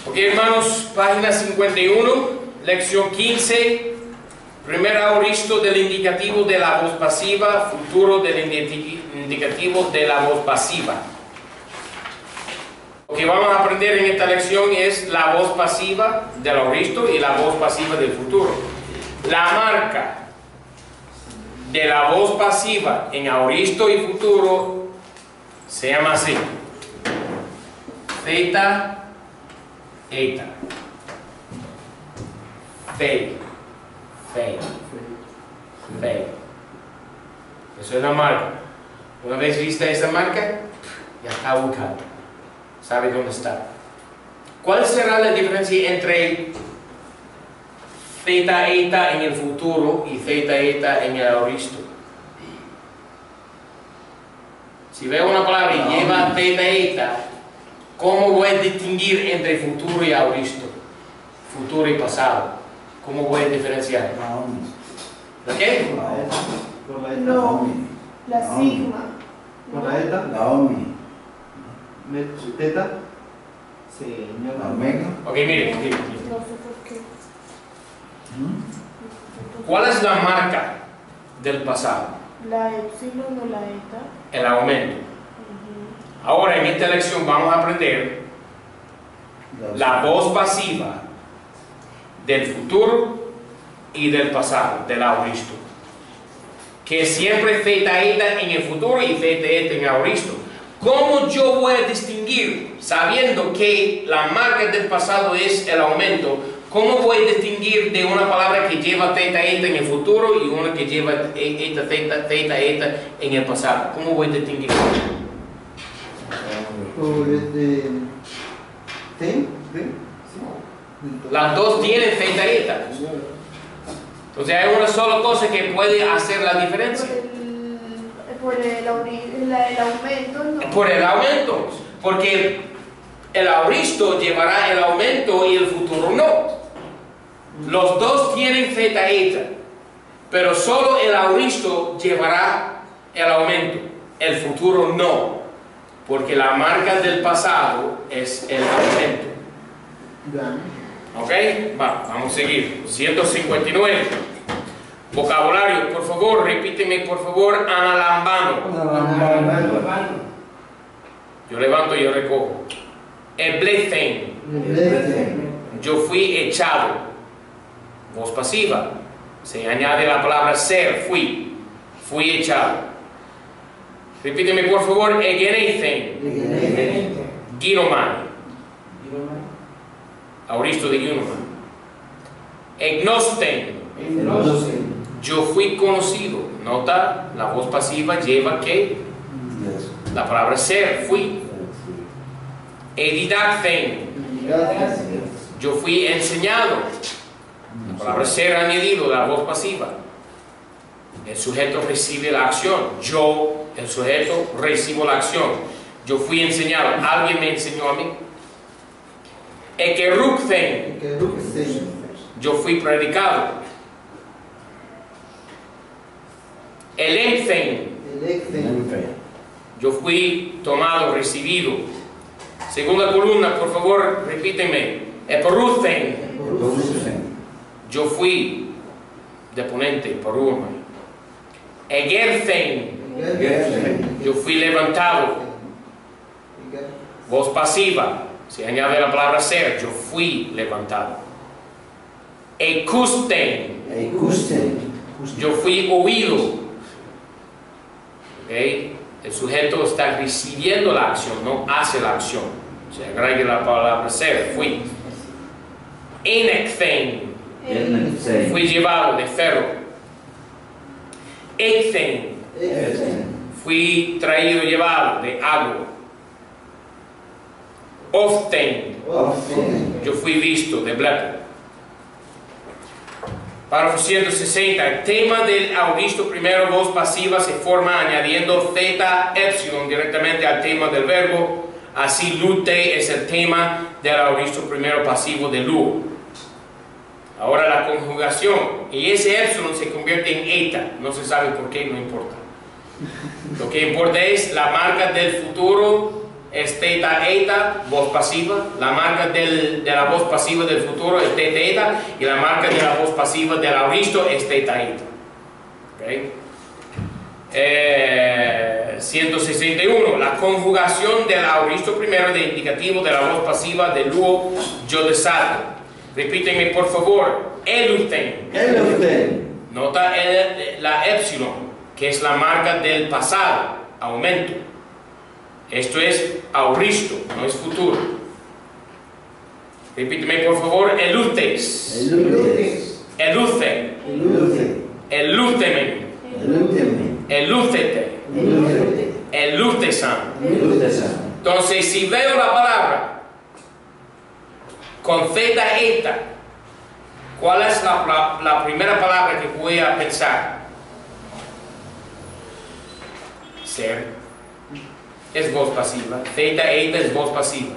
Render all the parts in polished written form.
Ok, hermanos, página 51, lección 15, primer aoristo del indicativo de la voz pasiva, futuro del indicativo de la voz pasiva. Lo que vamos a aprender en esta lección es la voz pasiva del aoristo y la voz pasiva del futuro. La marca de la voz pasiva en aoristo y futuro se llama así: theta, eta. Fe. Eso es la marca. Una vez vista esa marca, ya está ubicado. Sabe dónde está. ¿Cuál será la diferencia entre theta, eta en el futuro y theta, eta en el aoristo? Si veo una palabra y lleva theta, eta, ¿cómo voy a distinguir entre futuro y aoristo? Futuro y pasado. ¿Cómo voy a diferenciar? ¿La qué? No, la sigma. Con la eta, La omni. Teta, señor. La omega. Ok, miren. No sé por qué. ¿Cuál es la marca del pasado? La epsilon o la eta. El aumento. Ahora en esta lección vamos a aprender la voz pasiva del futuro y del pasado, del aoristo, que siempre theta, eta en el futuro y theta, eta en el aoristo. ¿Cómo yo voy a distinguir, sabiendo que la marca del pasado es el aumento? ¿Cómo voy a distinguir de una palabra que lleva theta, eta en el futuro y una que lleva eta, theta, eta en el pasado? ¿Cómo voy a distinguir? Las dos tienen theta, eta. Entonces hay una sola cosa que puede hacer la diferencia. Por el aumento, no. Por el aumento. Porque el aoristo llevará el aumento y el futuro no. Los dos tienen theta, eta. Pero solo el aoristo llevará el aumento. El futuro no. Porque la marca del pasado es el aumento. ¿Ok? Vamos a seguir. 159. Vocabulario, por favor, repíteme, por favor, analambano. Yo levanto y yo recojo. Eblethen. Yo fui echado. Voz pasiva. Se añade la palabra ser, fui. Fui echado. Repíteme, por favor, egenethen. Ginomai. Aoristo de Ginomai. Egnosten. Yo fui conocido. Nota, la voz pasiva lleva que la palabra ser, fui. Edidacten. Yo fui enseñado. La palabra ser añadido, la voz pasiva. El sujeto recibe la acción. Yo, el sujeto, recibo la acción. Yo fui enseñado. Alguien me enseñó a mí. Ekerukten. Yo fui predicado. Electen. Yo fui tomado, recibido. Segunda columna, por favor, repíteme. Eporuten. Yo fui deponente, poruma. Egerten. Yo fui levantado. Voz pasiva. Se añade la palabra ser. Yo fui levantado. Ekusten. Yo fui oído. ¿Okay? El sujeto está recibiendo la acción, no hace la acción. Se agrega la palabra ser, fui. Enekten. Fui llevado de ferro. Ekten. Fui traído, llevado de agua. Often. Yo fui visto de blepo. Párrafo 160. El tema del aoristo primero, voz pasiva, se forma añadiendo theta, epsilon directamente al tema del verbo. Así, lute es el tema del aoristo primero pasivo de lu. Ahora la conjugación. Y ese epsilon se convierte en eta. No se sabe por qué, no importa. Lo que importa es la marca del futuro es teta eta, voz pasiva. La marca de la voz pasiva del futuro es teta eta, y la marca de la voz pasiva del auristo es teta eta. ¿Okay? 161. La conjugación del auristo primero de indicativo de la voz pasiva del luo yo desalto. Repítenme por favor. Eluten. Nota la epsilon, que es la marca del pasado, aumento. Esto es auristo, no es futuro. Repíteme por favor. Elutes. Eluce. Elútemen. Elúcete. Elútesan. Entonces, si veo la palabra con zeta eta, ¿cuál es la primera palabra que voy a pensar? Ser. Es voz pasiva. Zeta eta es voz pasiva.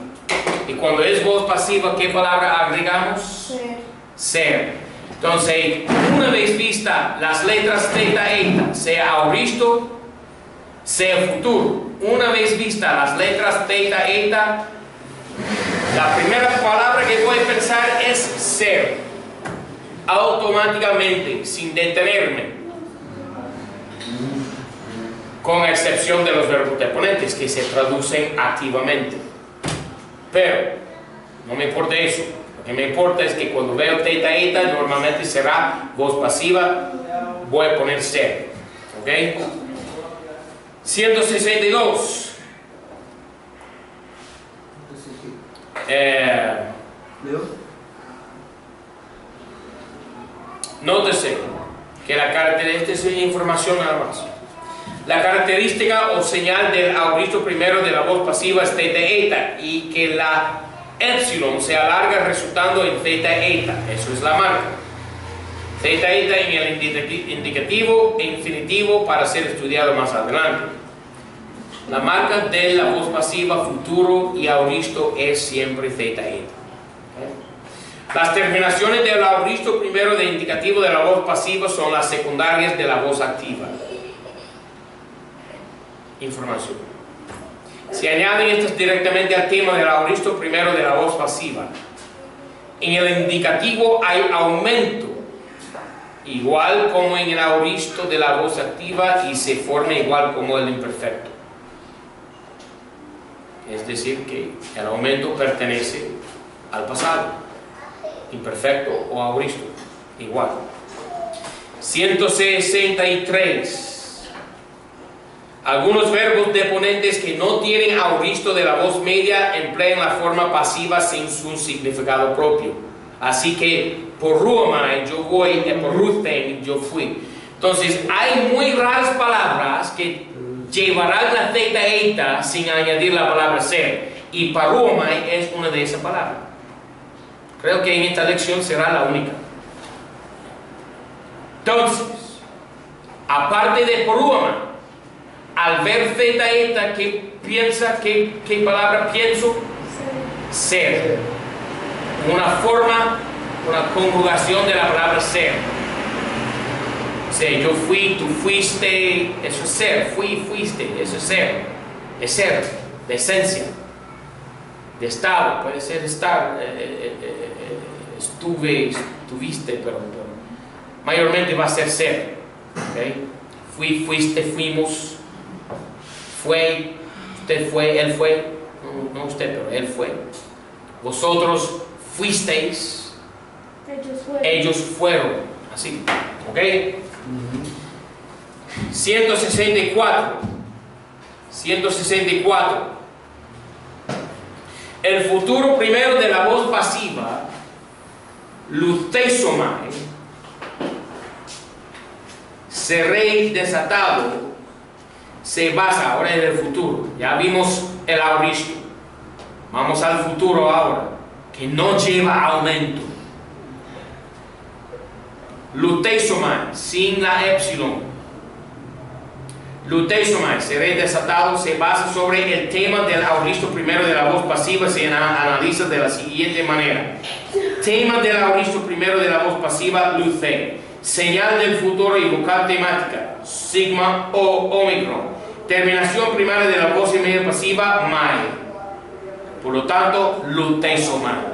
Y cuando es voz pasiva, ¿qué palabra agregamos? Ser. Ser. Entonces, una vez vista las letras zeta eta, sea auristo, sea futuro, una vez vista las letras zeta eta, la primera palabra que voy a pensar es ser. Automáticamente, sin detenerme, con excepción de los verbos deponentes que se traducen activamente. Pero no me importa eso. Lo que me importa es que cuando veo teta eta, normalmente será voz pasiva. Voy a poner ser. ¿Ok? 162. Nótese que la característica es información nada más. La característica o señal del auristo primero de la voz pasiva es teta eta, y que la epsilon se alarga resultando en zeta eta. Eso es la marca. Zeta eta en el indicativo e infinitivo para ser estudiado más adelante. La marca de la voz pasiva futuro y auristo es siempre zeta eta. Las terminaciones del auristo primero de indicativo de la voz pasiva son las secundarias de la voz activa. Información. Se añaden estas directamente al tema del auristo primero de la voz pasiva. En el indicativo hay aumento, igual como en el auristo de la voz activa, y se forma igual como el imperfecto. Es decir, que el aumento pertenece al pasado, imperfecto o auristo, igual. 163. Algunos verbos deponentes que no tienen auristo de la voz media emplean la forma pasiva sin su significado propio. Así que, por ruomai, yo voy, por ruten, yo fui. Entonces, hay muy raras palabras que llevarán la zeta eta sin añadir la palabra ser. Y paruomai es una de esas palabras. Creo que en esta lección será la única. Entonces, aparte de paruomai, al ver zeta eta, ¿qué piensa? ¿Qué palabra pienso? Ser. Una forma, una conjugación de la palabra ser. O sea, yo fui, tú fuiste, eso es ser. Fui, fuiste, eso es ser. Es ser, de esencia, de estado. Puede ser estar, estuve, estuviste, pero mayormente va a ser ser. ¿Okay? Fui, fuiste, fuimos. Fue, usted fue, él fue, no usted, pero él fue. Vosotros fuisteis, ellos fueron, así, ¿ok? 164. El futuro primero de la voz pasiva, luteisomai, seréis desatado, se basa ahora en el futuro. Ya vimos el auristo. Vamos al futuro ahora, que no lleva aumento. Luteisomai, sin la epsilon. Luteisomai, seré desatado, se basa sobre el tema del auristo primero de la voz pasiva. Se analiza de la siguiente manera. Tema del auristo primero de la voz pasiva, luce. Señal del futuro y vocal temática, sigma o omicron. Terminación primaria de la voz y media pasiva, mai. Por lo tanto, lutesomai.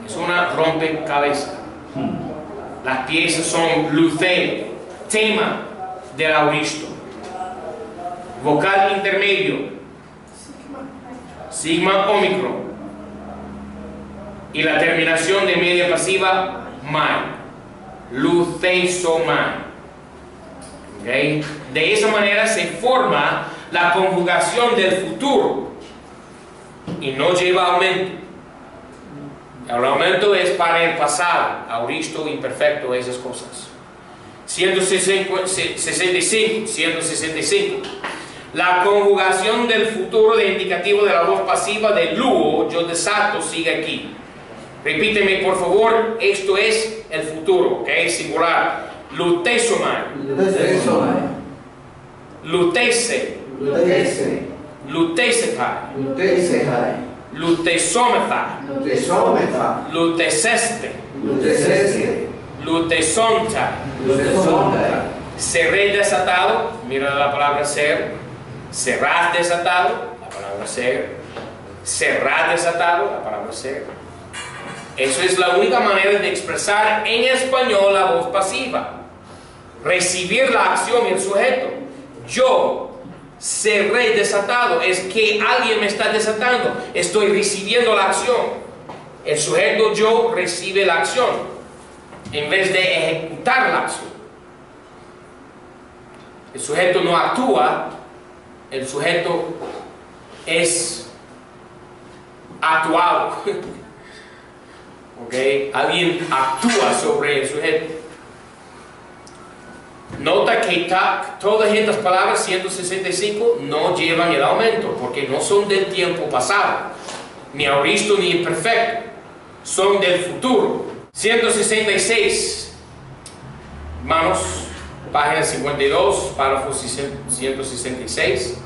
Es una rompecabezas. Las piezas son luce, tema del auristo. Vocal intermedio, sigma omicron. Y la terminación de media pasiva, mai. Lutesomai. ¿Okay? De esa manera se forma la conjugación del futuro y no lleva aumento. El aumento es para el pasado, auristo, imperfecto, esas cosas. 165. La conjugación del futuro de indicativo de la voz pasiva de luo, yo desato, sigue aquí. Repíteme por favor, esto es el futuro, ¿ok? Singular. Lutesomai. Lutese. Lutesepai. Lutesometha. Luteseste. Lutesonta. Seré desatado, mira la palabra ser. Serás desatado, la palabra ser. Será desatado, la palabra ser. Eso es la única manera de expresar en español la voz pasiva. Recibir la acción y el sujeto. Yo seré desatado, es que alguien me está desatando, estoy recibiendo la acción. El sujeto yo recibe la acción en vez de ejecutar la acción. El sujeto no actúa, el sujeto es actuado. ¿Okay? Alguien actúa sobre el sujeto. Nota que todas estas palabras 165 no llevan el aumento porque no son del tiempo pasado, ni auristo ni imperfecto, son del futuro. 166, hermanos, página 52, párrafo 166.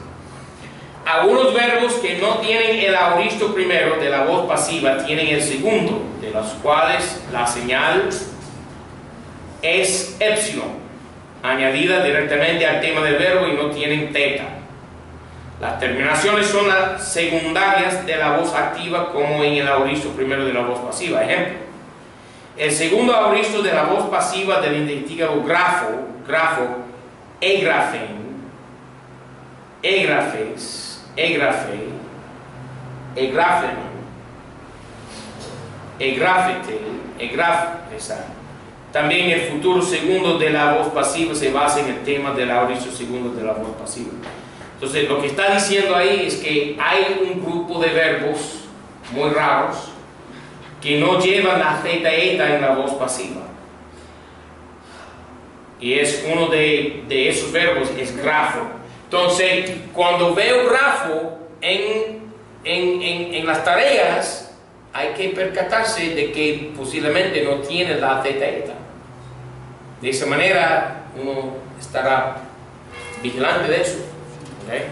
Algunos verbos que no tienen el auristo primero de la voz pasiva tienen el segundo, de los cuales la señal es epsilon, añadida directamente al tema del verbo y no tienen teta. Las terminaciones son las secundarias de la voz activa como en el auristo primero de la voz pasiva. Ejemplo, el segundo auristo de la voz pasiva del indicativo grafo, egrafen, egrafes, egrafe, egrafen, egrafete, egrafesa. También el futuro segundo de la voz pasiva se basa en el tema del auristo segundo de la voz pasiva. Entonces, lo que está diciendo ahí es que hay un grupo de verbos muy raros que no llevan la zeta eta en la voz pasiva. Y es uno de esos verbos, es grafo. Entonces, cuando veo grafo en las tareas, hay que percatarse de que posiblemente no tiene la zeta eta. De esa manera, uno estará vigilante de eso. ¿Okay?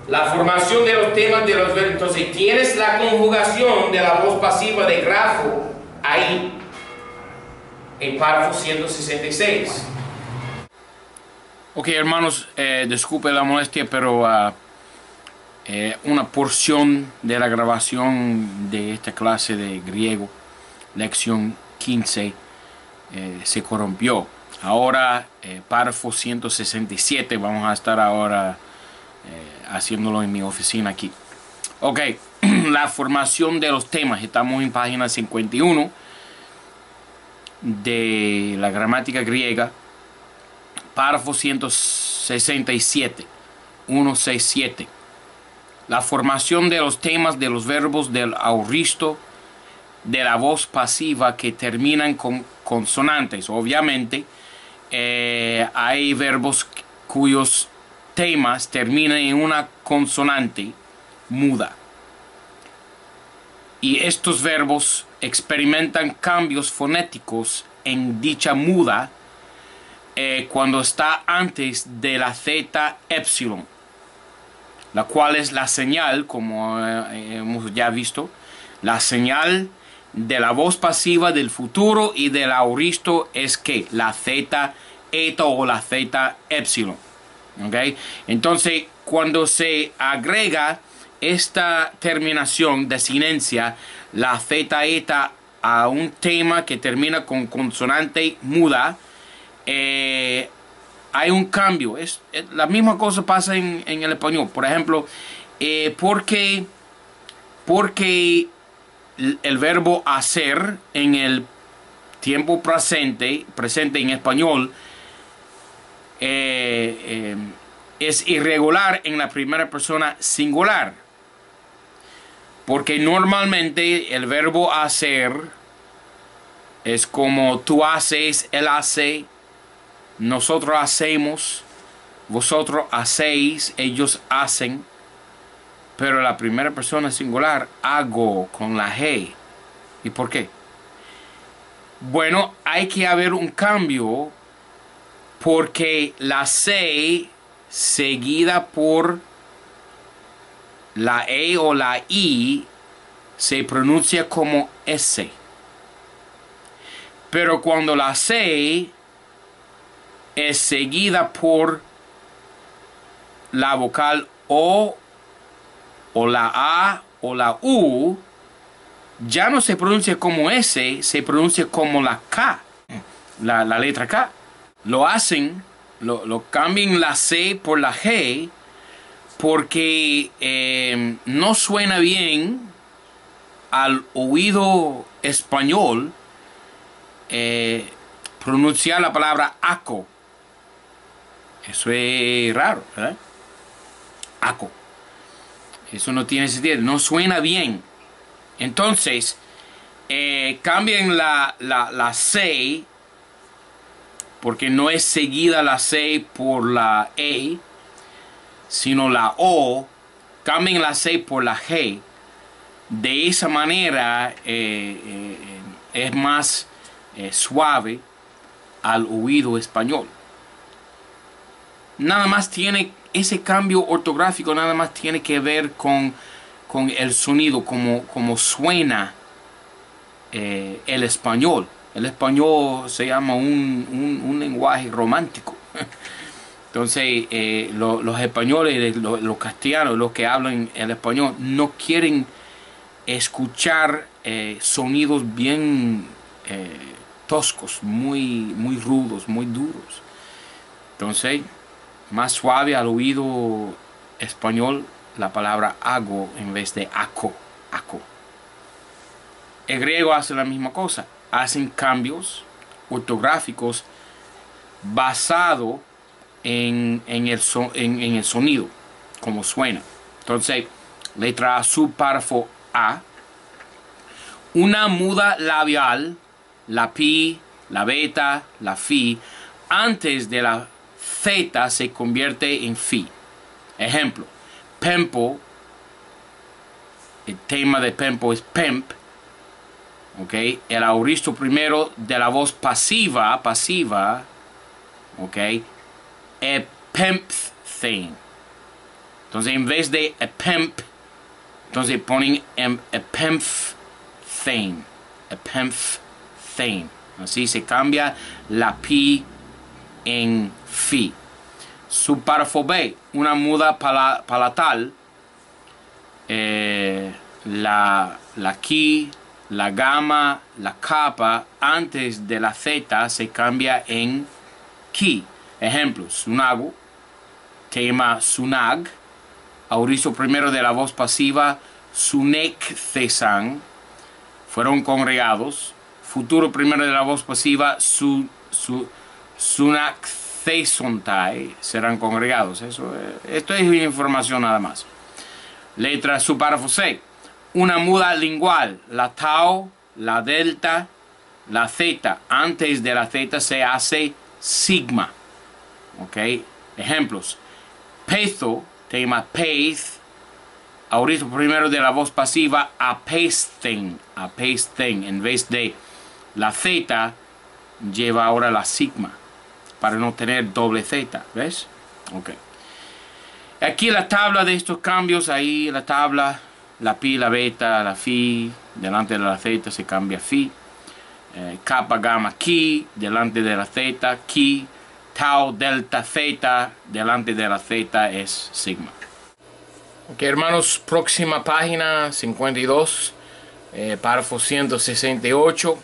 La formación de los temas de los verbos. Entonces, tienes la conjugación de la voz pasiva de grafo ahí, en párrafo 166. Ok, hermanos, disculpe la molestia, pero una porción de la grabación de esta clase de griego, lección 15, se corrompió. Ahora, párrafo 167, vamos a estar ahora haciéndolo en mi oficina aquí. Ok, la formación de los temas. Estamos en página 51 de la gramática griega. Párrafo 167, 167. La formación de los temas de los verbos del auristo de la voz pasiva que terminan con consonantes. Obviamente, hay verbos cuyos temas terminan en una consonante muda. Y estos verbos experimentan cambios fonéticos en dicha muda cuando está antes de la zeta epsilon, la cual es la señal, como hemos ya visto, la señal de la voz pasiva del futuro y del auristo es que la zeta eta o la zeta epsilon. ¿Okay? Entonces, cuando se agrega esta terminación de sinencia, la Z, eta, a un tema que termina con consonante muda, hay un cambio. La misma cosa pasa en el español. Por ejemplo, porque el verbo hacer en el tiempo presente en español es irregular en la primera persona singular. Porque normalmente el verbo hacer es como tú haces, él hace, nosotros hacemos, vosotros hacéis, ellos hacen. Pero la primera persona singular, hago con la G. ¿Y por qué? Bueno, hay que haber un cambio porque la C seguida por la E o la I se pronuncia como S. Pero cuando la C es seguida por la vocal O la A o la U, ya no se pronuncia como S, se pronuncia como la K, la letra K. Lo hacen, lo cambian la C por la G, porque no suena bien al oído español pronunciar la palabra aco. Eso es raro, ¿verdad? Aco. Eso no tiene sentido, no suena bien. Entonces, cambian la C, porque no es seguida la C por la E, sino la O. Cambian la C por la G. De esa manera es más suave al oído español. Nada más tiene ese cambio ortográfico, nada más tiene que ver con el sonido, como suena el español. El español se llama un lenguaje romántico. Entonces, los españoles, los castellanos, los que hablan el español, no quieren escuchar sonidos bien toscos, muy rudos, muy duros. Entonces, más suave al oído español la palabra hago en vez de aco. El griego hace la misma cosa. Hacen cambios ortográficos basados en el sonido, como suena. Entonces, letra A, subpárrafo A. Una muda labial, la pi, la beta, la fi, antes de la Z se convierte en fi. Ejemplo, pempo, el tema de pempo es pemp, ¿ok? El auristo primero de la voz pasiva, ¿ok? A pemp thing. Entonces, en vez de a pemp, entonces ponen a pemp thing. A pemp thing. Así se cambia la pi en fi. Subpárrafo B, una muda palatal, la ki, la gama, la capa, antes de la Z se cambia en ki. Ejemplo, sunago, tema sunag, auristo primero de la voz pasiva, sunek cesan, fueron congregados, futuro primero de la voz pasiva, sunak cesontai, serán congregados. Esto es información nada más. Letra subpárrafo C. Una muda lingual, la tau, la delta, la Z. Antes de la Z se hace sigma. ¿Ok? Ejemplos. Pezo, tema pez, auristo primero de la voz pasiva, apesten. En vez de la Z, lleva ahora la sigma, para no tener doble Z, ¿ves? Ok. Aquí la tabla de estos cambios, ahí la tabla, la pi, la beta, la fi, delante de la Z se cambia fi, kappa, gamma, ki, delante de la Z, ki, tau, delta, theta, delante de la theta es sigma. Ok, hermanos, próxima página 52, párrafo 168.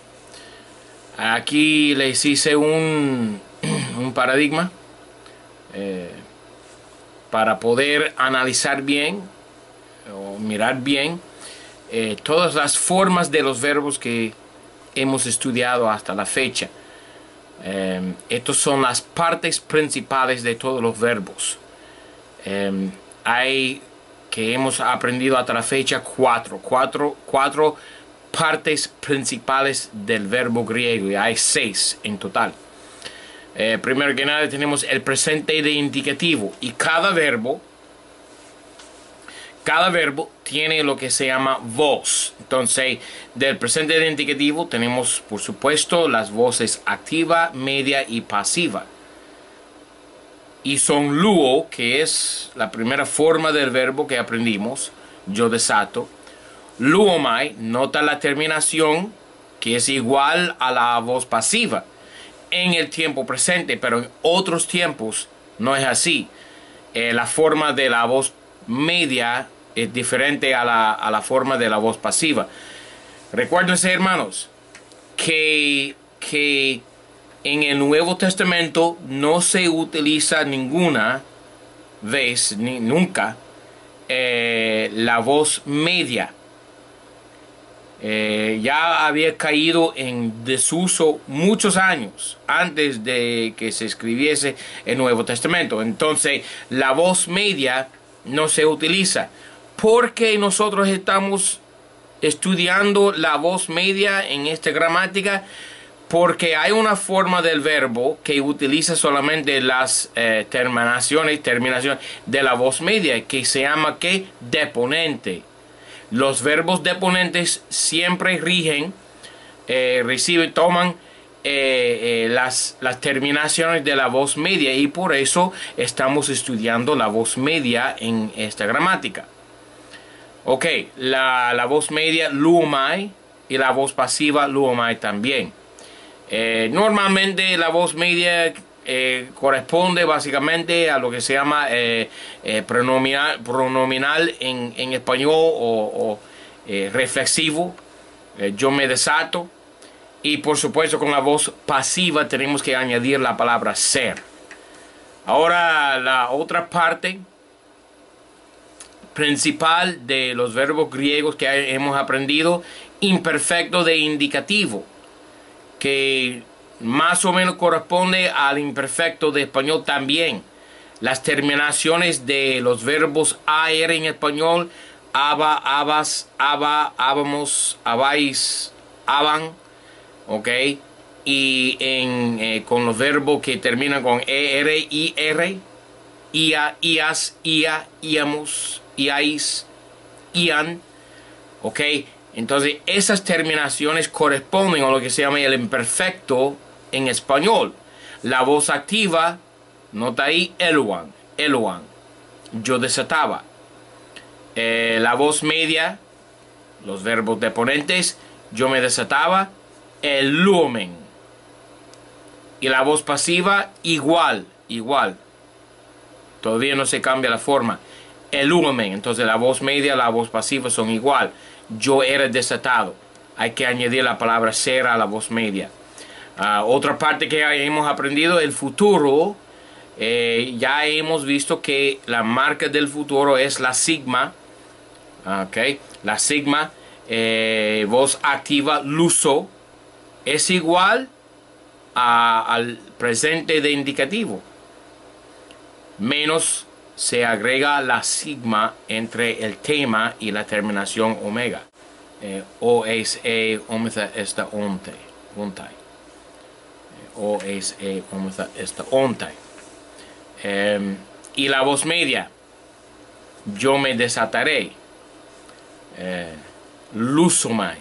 Aquí les hice un paradigma para poder analizar bien o mirar bien todas las formas de los verbos que hemos estudiado hasta la fecha. Estas son las partes principales de todos los verbos. Hay que hemos aprendido hasta la fecha cuatro partes principales del verbo griego, y hay 6 en total. Primero que nada tenemos el presente de indicativo, y cada verbo tiene lo que se llama voz. Entonces, del presente de indicativo tenemos, por supuesto, las voces activa, media y pasiva. Y son luo, que es la primera forma del verbo que aprendimos, yo desato. Luomai, nota la terminación, que es igual a la voz pasiva en el tiempo presente, pero en otros tiempos no es así. La forma de la voz media es diferente a la forma de la voz pasiva. Recuérdense, hermanos, que en el Nuevo Testamento no se utiliza ninguna vez, ni nunca, la voz media. Ya había caído en desuso muchos años antes de que se escribiese el Nuevo Testamento. Entonces, la voz media no se utiliza. Porque nosotros estamos estudiando la voz media en esta gramática, porque hay una forma del verbo que utiliza solamente las terminaciones de la voz media, que se llama ¿qué? Deponente. Los verbos deponentes siempre rigen, toman las terminaciones de la voz media, y por eso estamos estudiando la voz media en esta gramática. Ok, la voz media luomai y la voz pasiva luomai también. Normalmente la voz media corresponde básicamente a lo que se llama pronominal en español o reflexivo. Yo me desato. Y por supuesto con la voz pasiva tenemos que añadir la palabra ser. Ahora la otra parte principal de los verbos griegos que hemos aprendido, imperfecto de indicativo, que más o menos corresponde al imperfecto de español también. Las terminaciones de los verbos AR en español, aba, abas, aba, abamos, abais, aban, ok, y con los verbos que terminan con ER, IR, IA, IAS, IA, IAMOS, IAIS, IAN, ok. Entonces esas terminaciones corresponden a lo que se llama el imperfecto en español. La voz activa, nota ahí, eluan, yo desataba. La voz media, los verbos deponentes, yo me desataba, el lumen. Y la voz pasiva, igual. Todavía no se cambia la forma. El lumen. Entonces la voz media y la voz pasiva son igual. Yo era desatado. Hay que añadir la palabra ser a la voz media. Otra parte que hemos aprendido, el futuro. Ya hemos visto que la marca del futuro es la sigma. Okay. La sigma, voz activa, luso, es igual al presente de indicativo. Menos se agrega la sigma entre el tema y la terminación omega. O es omega esta ontai. O es omega esta ontai. Y la voz media, yo me desataré. Lusomai.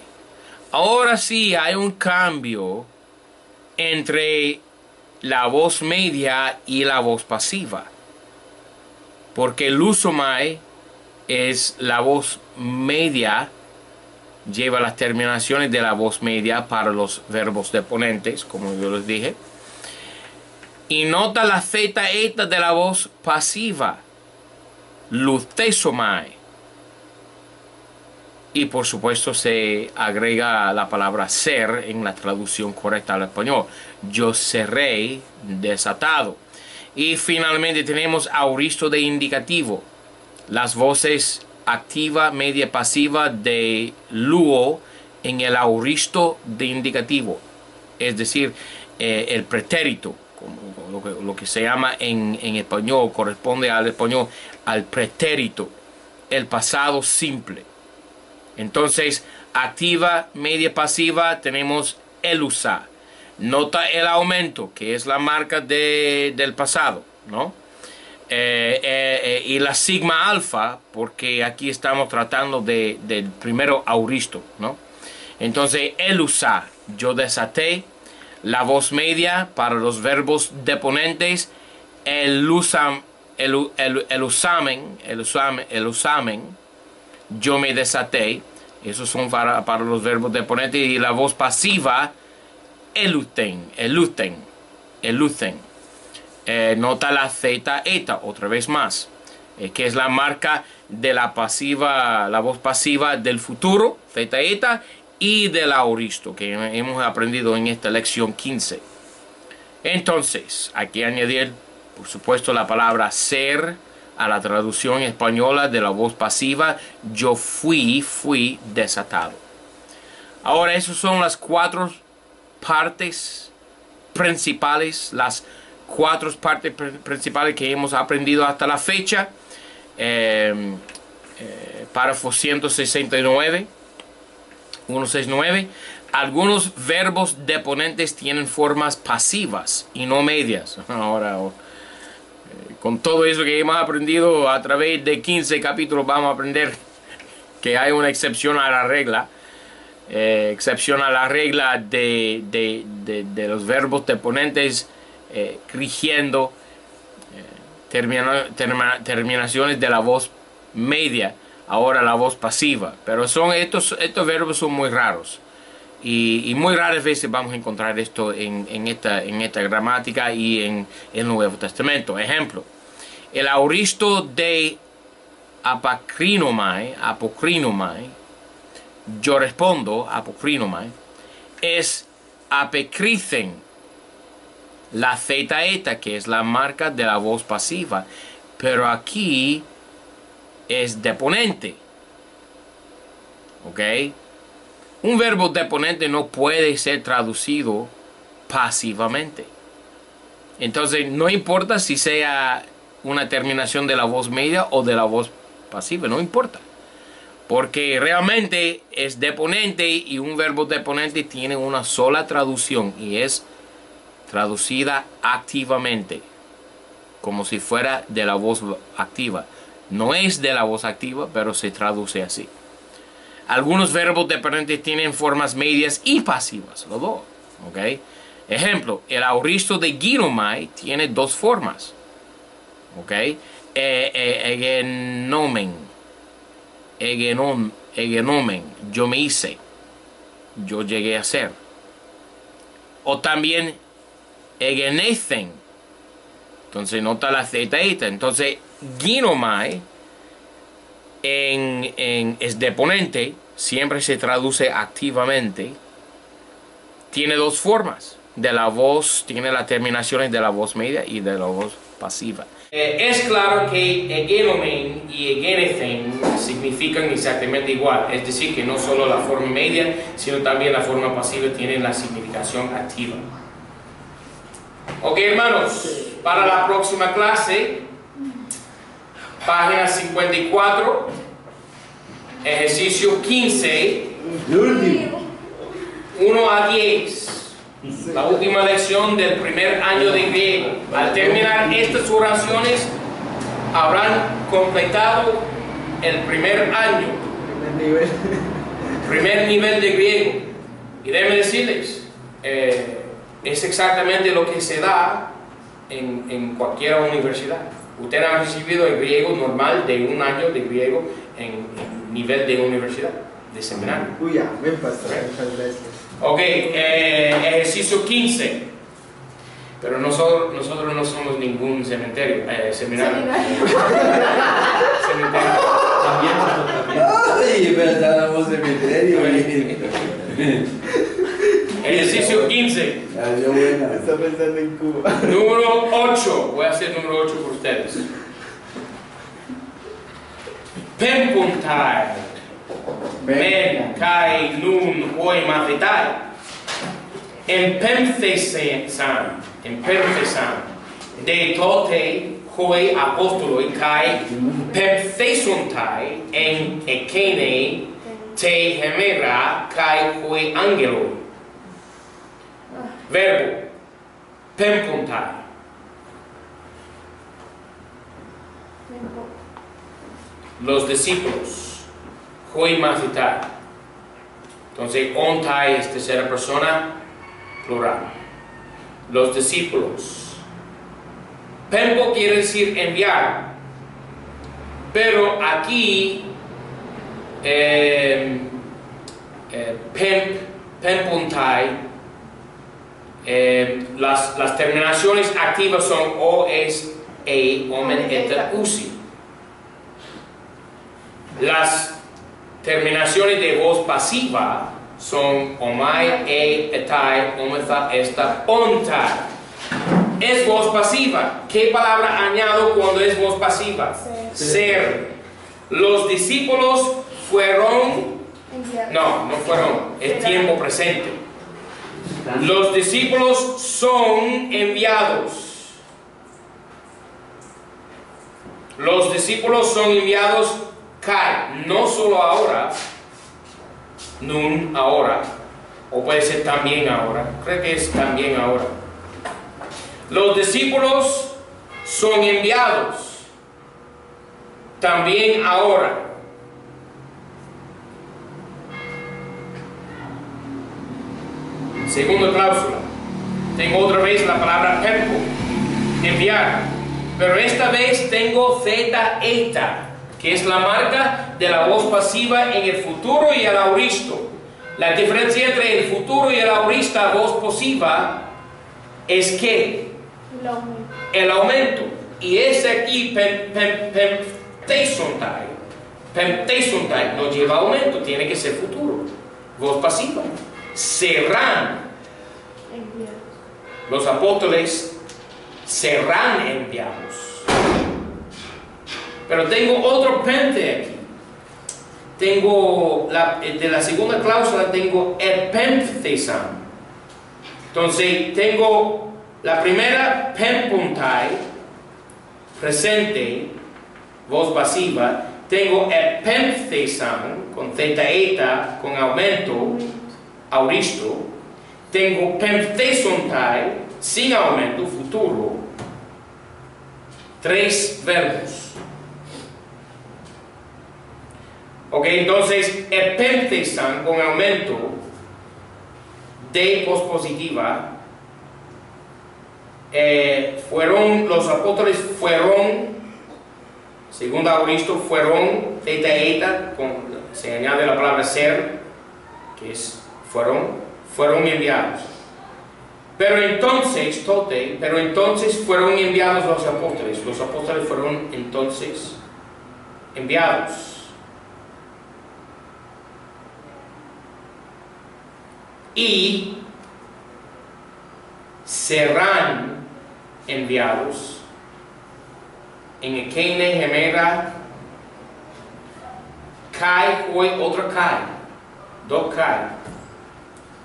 Ahora sí hay un cambio entre la voz media y la voz pasiva, porque lusomai es la voz media, lleva las terminaciones de la voz media para los verbos deponentes, como yo les dije, Y nota la zeta eta de la voz pasiva. Luthesomai. Y por supuesto se agrega la palabra ser en la traducción correcta al español. Yo seré desatado. Y finalmente tenemos auristo de indicativo. Las voces activa, media, pasiva de luo en el auristo de indicativo. Es decir, el pretérito, lo que se llama en español, corresponde al español al pretérito, el pasado simple. Entonces, activa, media, pasiva, tenemos el usa. Nota el aumento, que es la marca del pasado, ¿no? Y la sigma alfa, porque aquí estamos tratando del primero auristo, ¿no? Entonces, el usa, yo desaté. La voz media para los verbos deponentes, el usamen, yo me desaté. Esos son para los verbos deponentes. Y la voz pasiva, eluten. Nota la zeta eta, otra vez más, que es la marca de la pasiva, la voz pasiva del futuro, zeta eta, y del auristo, que hemos aprendido en esta lección 15. Entonces, hay que añadir, por supuesto, la palabra ser a la traducción española de la voz pasiva. Yo fui desatado. Ahora, esas son las 4 partes principales, las 4 partes principales que hemos aprendido hasta la fecha. Párrafo 169. 169. Algunos verbos deponentes tienen formas pasivas y no medias. Ahora, con todo eso que hemos aprendido a través de 15 capítulos, vamos a aprender que hay una excepción a la regla. Excepción a la regla de los verbos deponentes rigiendo terminaciones de la voz media. Ahora la voz pasiva, pero estos verbos son muy raros y muy raras veces vamos a encontrar esto en esta gramática y en el Nuevo Testamento. Ejemplo, el auristo de apokrinomai, yo respondo, apokrinomai, es apekricen, la zeta eta, que es la marca de la voz pasiva, pero aquí es deponente. ¿Ok? Un verbo deponente no puede ser traducido pasivamente. Entonces, no importa si sea una terminación de la voz media o de la voz pasiva, no importa. Porque realmente es deponente y un verbo deponente tiene una sola traducción y es traducida activamente, como si fuera de la voz activa. No es de la voz activa, pero se traduce así. Algunos verbos deponentes tienen formas medias y pasivas, los dos. ¿Okay? Ejemplo, el auristo de ginomai tiene 2 formas. ¿Okay? Egenomen, yo me hice, yo llegué a ser. O también egenethen. Entonces nota la zeta eta. Entonces ginomai es deponente, siempre se traduce activamente. Tiene 2 formas. De la voz, tiene las terminaciones de la voz media y de la voz pasiva. Es claro que egenomen y egenethen significan exactamente igual. Es decir, que no solo la forma media, sino también la forma pasiva tienen la significación activa. Ok, hermanos, para la próxima clase, página 54, ejercicio 15, 1 a 10. La última lección del primer año de griego. Al terminar estas oraciones, habrán completado el primer año, primer nivel de griego. Y déjenme decirles, es exactamente lo que se da en cualquier universidad. Ustedes han recibido el griego normal de 1 año de griego en nivel de universidad, de seminario. Muchas gracias. Ok, ejercicio 15. Pero nosotros no somos ningún cementerio, seminario. Cementerio. También nosotros también. Ay, pero estábamos cementerio. Ejercicio 15. Salió buena. Está pensando en Cuba. Número 8. Voy a hacer número 8 por ustedes. Pempuntai. Men, kai, nun, hoi, mafitai. En pemthesan. De tote, hoi, apostoloi, kai, pemthesontai, en ekene, te hemera, kai, hoi, angeloi. Verbo, pempuntai. Los discípulos, hoi mafitai. Entonces, ontai es tercera persona, plural. Los discípulos. Pempo quiere decir enviar. Pero aquí, pempuntai, las terminaciones activas son o, es, e, omen, eta, usi. Las terminaciones de voz pasiva son omai, etai, ometha, esta, ontai. Es voz pasiva. ¿Qué palabra añado cuando es voz pasiva? Ser. Los discípulos fueron... No fueron. Es tiempo presente. Los discípulos son enviados. Los discípulos son enviados kai, no solo ahora, nun ahora, o puede ser también ahora, creo que es también ahora. Los discípulos son enviados también ahora. Segunda cláusula. Tengo otra vez la palabra pempo, enviar, pero esta vez tengo zeta eta, que es la marca de la voz pasiva en el futuro y el auristo. La diferencia entre el futuro y el aurista voz pasiva es que el aumento. Y es aquí pemtesontai no lleva aumento, tiene que ser futuro. Voz pasiva. Serán. Los apóstoles serán enviados. Pero tengo otro pente aquí. Tengo, de la segunda cláusula tengo epemthesan. Entonces tengo la primera pempuntai, presente, voz pasiva. Tengo epemthesan, con zeta eta, con aumento, auristo. Tengo pemthesontai, sin aumento, futuro. 3 verbos. Ok, entonces, epemthesan con aumento de pospositiva. Los apóstoles fueron, según auristo, fueron, theta eta, se añade la palabra ser, que es fueron enviados. Pero entonces fueron enviados los apóstoles. Los apóstoles fueron entonces enviados. Y serán enviados en ekene, gemera, kai, hoi, otra kai, dos kai.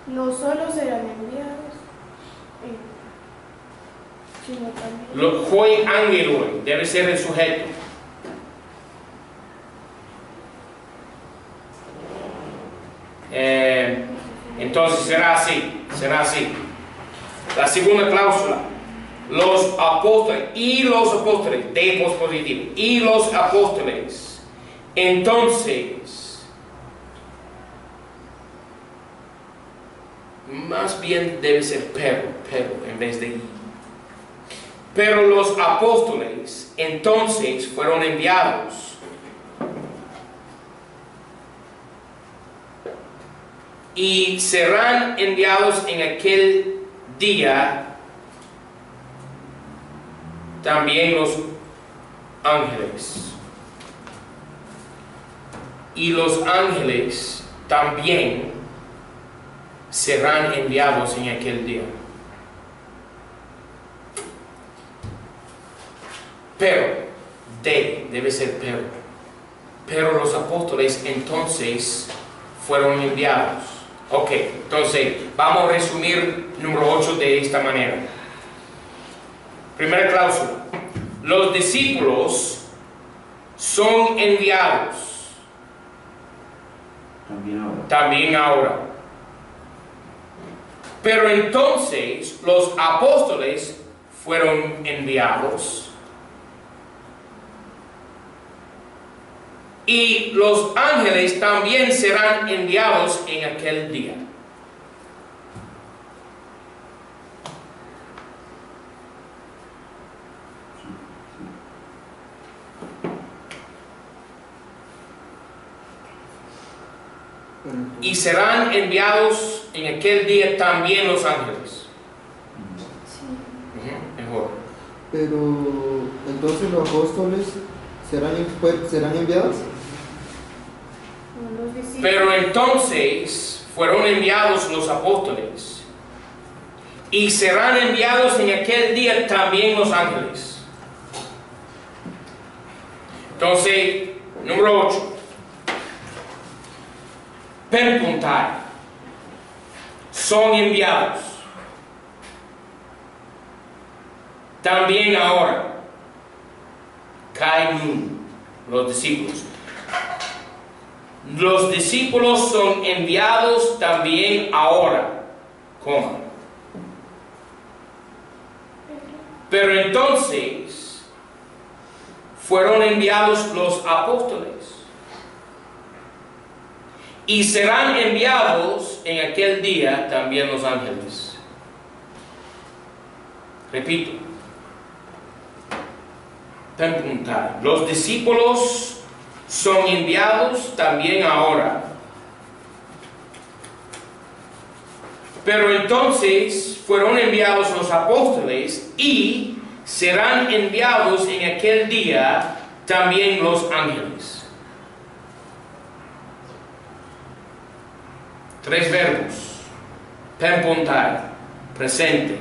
No solo serán enviados, sino también. Lo hoi angeloi debe ser el sujeto. Entonces será así. La segunda cláusula, los apóstoles de pospositivo, y los apóstoles. Entonces, más bien debe ser pero en vez de y. Pero los apóstoles entonces fueron enviados. Y serán enviados en aquel día también los ángeles. Y los ángeles también serán enviados en aquel día. Pero, debe ser pero los apóstoles entonces fueron enviados. Ok, entonces vamos a resumir número 8 de esta manera. Primera cláusula: los discípulos son enviados también ahora. Pero entonces los apóstoles fueron enviados y los ángeles también serán enviados en aquel día. Y serán enviados en aquel día también los ángeles. Sí. Mejor. Pero entonces los apóstoles serán enviados. No los discípulos. Pero entonces fueron enviados los apóstoles y serán enviados en aquel día también los ángeles. Entonces, número 8. Perpuntar. Son enviados. También ahora. Caen los discípulos. Los discípulos son enviados también ahora. ¿Cómo? Pero entonces fueron enviados los apóstoles y serán enviados en aquel día también los ángeles. Repito. Preguntar. Los discípulos son enviados también ahora. Pero entonces fueron enviados los apóstoles y serán enviados en aquel día también los ángeles. 3 verbos. Perpuntar, presente.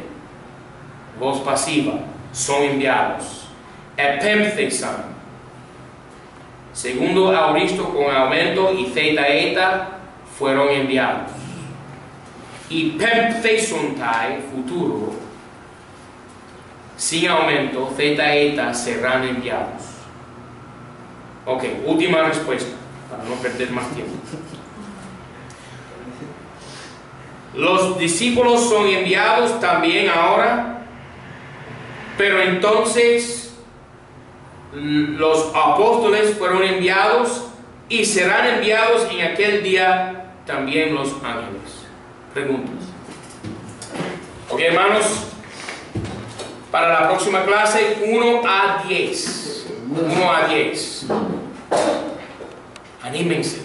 Voz pasiva, son enviados. Epemthesan, segundo auristo con aumento y theta eta, fueron enviados. Y pemthesontai, futuro, sin aumento, theta eta, serán enviados. Ok, última respuesta, para no perder más tiempo. Los discípulos son enviados también ahora, pero entonces los apóstoles fueron enviados y serán enviados en aquel día también los ángeles. Preguntas. Ok, hermanos, para la próxima clase 1 a 10. 1 a 10. Anímense.